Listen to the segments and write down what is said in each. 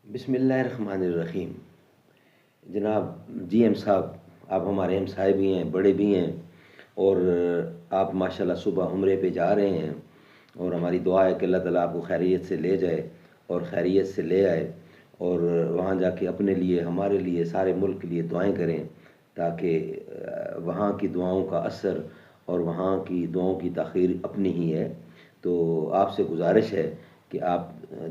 بسم اللہ الرحمن الرحیم۔ جناب جی ایم صاحب، آپ ہمارے ایم صاحب بھی ہیں، بڑے بھی ہیں، اور آپ ماشاءاللہ صبح عمرے پہ جا رہے ہیں، اور ہماری دعا ہے کہ اللہ تعالیٰ آپ کو خیریت سے لے جائے اور خیریت سے لے آئے، اور وہاں جا کے اپنے لیے، ہمارے لیے، سارے ملک کے لیے دعائیں کریں، تاکہ وہاں کی دعاؤں کا اثر اور وہاں کی دعاؤں کی تاخیر اپنی ہی ہے۔ تو آپ سے گزارش ہے کہ آپ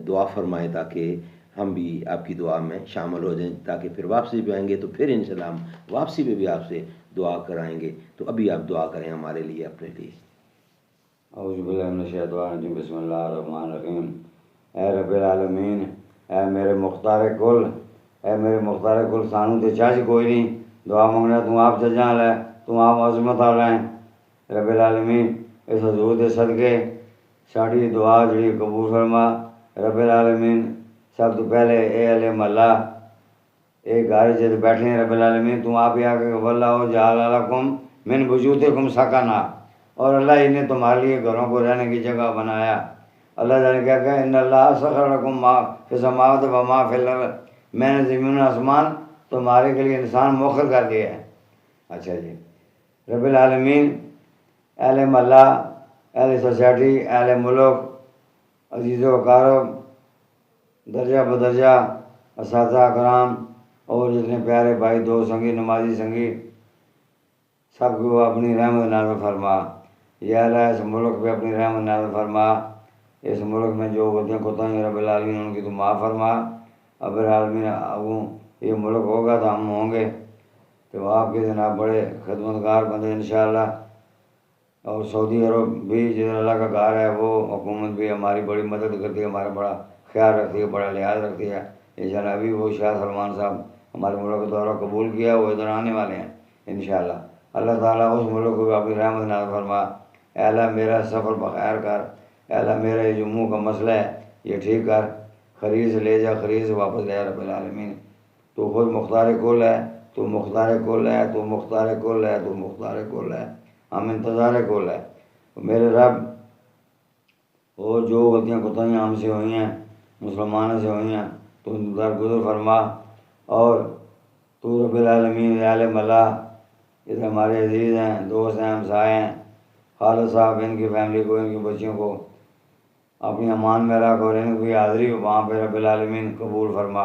دعا فرمائیں تاکہ ہم بھی آپ کی دعا میں شامل ہو جائیں، تاکہ پھر واپسی بھی آئیں گے تو پھر انشاءاللہ ہم واپسی پہ بھی آپ سے دعا کرائیں گے۔ تو ابھی آپ دعا کریں ہمارے لیے، اپنے لیے۔ اعوذ باللہ من الشیطان الرجیم، بسم اللہ الرحمن الرحیم۔ اے رب العالمین، اے میرے مختار کل، اے میرے مختار کل، سانو تے چاچ کوئی نہیں، دعا منگنا تم آپ ججاں لے، تم آپ عظمت آ رہے ہیں رب العالمین۔ اس حضور دے صدقے ساڑی دعا جڑی قبول فرما رب العالمین۔ سب تو پہلے اے علیہ محلہ، اے گھر جد بیٹھے ہیں رب العالمین، تم آپ ہی آگے واللہ جعل لکم من بیوتکم سکنا، اور اللہ ہی نے تمہارے لیے گھروں کو رہنے کی جگہ بنایا۔ اللہ جانے کیا کہا، ان اللہ سخر لکم ما فی السماوات و ما فی الارض، میں نے زمین و آسمان تمہارے کے لیے انسان موخر کر دیا ہے۔ اچھا جی، رب العالمین، اہل محلہ، اہل سوسائٹی، اہل ملک، عزیز و اقارب، درجہ بدرجہ اساتذہ کرام، اور جتنے پیارے بھائی دوست سنگی نمازی سنگی، سب کو اپنی رحمت نازل فرما۔ یا اللہ اس ملک پہ اپنی رحمت نازل فرما، اس ملک میں جو غلطیاں کوتاہیاں رب العالمین ان کی تو معاف فرما۔ رب العالمین یہ ملک ہوگا تو ہم ہوں گے، تو آپ کے جناب بڑے خدمتگار بندے انشاءاللہ۔ اور سعودی عرب بھی جدھر اللہ کا گھر ہے، وہ حکومت بھی ہماری بڑی مدد کرتی ہے، ہمارا بڑا خیال رکھتی ہے، بڑا لحاظ رکھتی ہے انشاءاللہ۔ ابھی وہ شاہ سلمان صاحب ہمارے ملک کا دورہ قبول کیا، وہ ادھر آنے والے ہیں انشاءاللہ۔ اللہ تعالیٰ اس ملک کو بھی اپنی رحمت نازل فرما۔ اے اللہ میرا سفر بخیر کر، اے اللہ میرا یہ جموں کا مسئلہ ہے یہ ٹھیک کر، خرید سے لے جا، خرید سے واپس لے رب العالمین۔ تو خود مختار کل ہے، تو مختار کل ہے، تو مختار کل ہے، تو مختار کل ہے، ہم انتظار کل ہے میرے رب۔ اور جو غلطیاں کوتاہیاں ہم سے ہوئی ہیں، مسلمانوں سے ہوئی ہیں، تو درگزر فرما۔ اور تو رب العالمین اہل ملا، جیسے ہمارے عزیز ہیں، دوست ہیں، ہمسائے ہیں، خالد صاحب، ان کی فیملی کو، ان کی بچیوں کو اپنی امان میں رکھ، اور ان کی حاضری وہاں پہ رب العالمین قبول فرما۔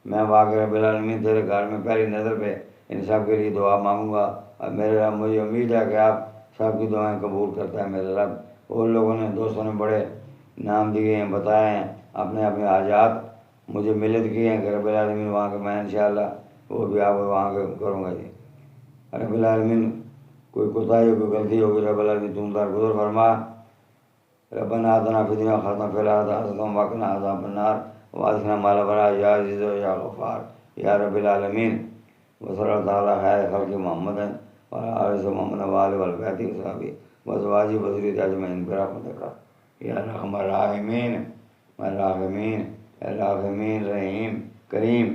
میں واقع رب العالمین تیرے گھر میں پہلی نظر پہ ان سب کے لیے دعا مانگوں گا، اور میرے رب مجھے امید ہے کہ آپ سب کی دعائیں قبول کرتا ہے میرے رب۔ اور لوگوں نے، دوستوں نے بڑے نام دیے ہیں، بتائے ہیں، اپنے اپنے حاجات مجھے ملت کی ہیں کہ رب العالمین وہاں کے میں انشاءاللہ وہ بھی آپ وہاں کے کروں گا جی۔ رب العالمین کوئی کوتاہی، کوئی غلطی ہوگی رب العالمین تم درگزر فرما۔ ربنا آتنا فی الدنیا حسنۃ وفی الآخرۃ حسنۃ وقنا عذاب النار وادخلنا مع الابرار یا عزیز یا غفار یا رب العالمین۔ وصلی اللہ تعالیٰ خیر خلق محمد وعلی آلہ محمد وآلہ والبیت وصحبہ وازواجہ وذریتہ اجمعین برحمتک یا ارحم الراحمین الراحمین الراحمین رحیم کریم۔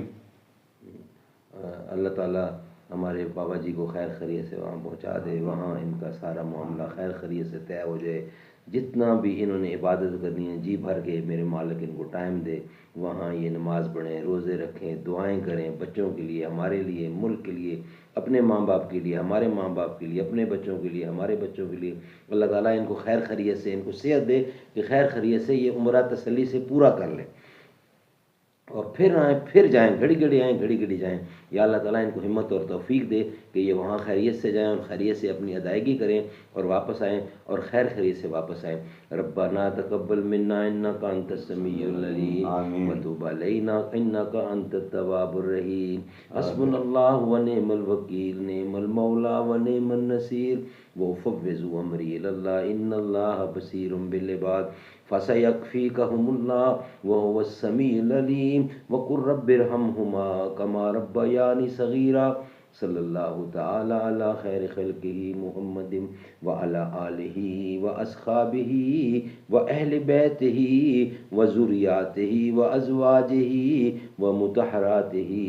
اللہ تعالیٰ ہمارے بابا جی کو خیر خیریت سے وہاں پہنچا دے، وہاں ان کا سارا معاملہ خیر خیریت سے طے ہو جائے۔ جتنا بھی انہوں نے عبادت کرنی ہے جی بھر کے میرے مالک ان کو ٹائم دے، وہاں یہ نماز پڑھیں، روزے رکھیں، دعائیں کریں، بچوں کے لیے، ہمارے لیے، ملک کے لیے، اپنے ماں باپ کے لیے، ہمارے ماں باپ کے لیے، اپنے بچوں کے لیے، ہمارے بچوں کے لیے۔ اللہ تعالیٰ ان کو خیر خیریت سے، ان کو صحت دے کہ خیر خیریت سے یہ عمرہ تسلی سے پورا کر لیں، اور پھر آئیں، پھر جائیں، گھڑی گھڑی آئیں، گھڑی گھڑی جائیں۔ یا اللہ تعالیٰ ان کو ہمت اور توفیق دے کہ یہ وہاں خیریت سے جائیں اور خیریت سے اپنی ادائیگی کریں اور واپس آئیں، اور خیر خیریت سے واپس آئیں۔ ربنا تقبل منا انک انت السمیع العلیم آمین۔ وتب علینا انک انت التواب الرحیم۔ حسبنا اللہ ونعم الوکیل، نعم المولا ونعم النصیر، وافوض امری الی اللہ ان اللہ بصیر بالعباد، فسیکفیکہم اللہ وهو السمیع العلیم، وقل رب ارحمہما کما ربیانی صغیرا۔ صلی اللہ تعالی علی خیر خلقہ محمد وعلی آلہ واصحابہ واہل بیتہ وذریاتہ وازواجہ ومطہراتہ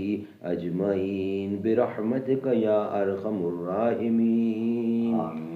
اجمعین برحمتک یا ارحم الراحمین۔ آمین۔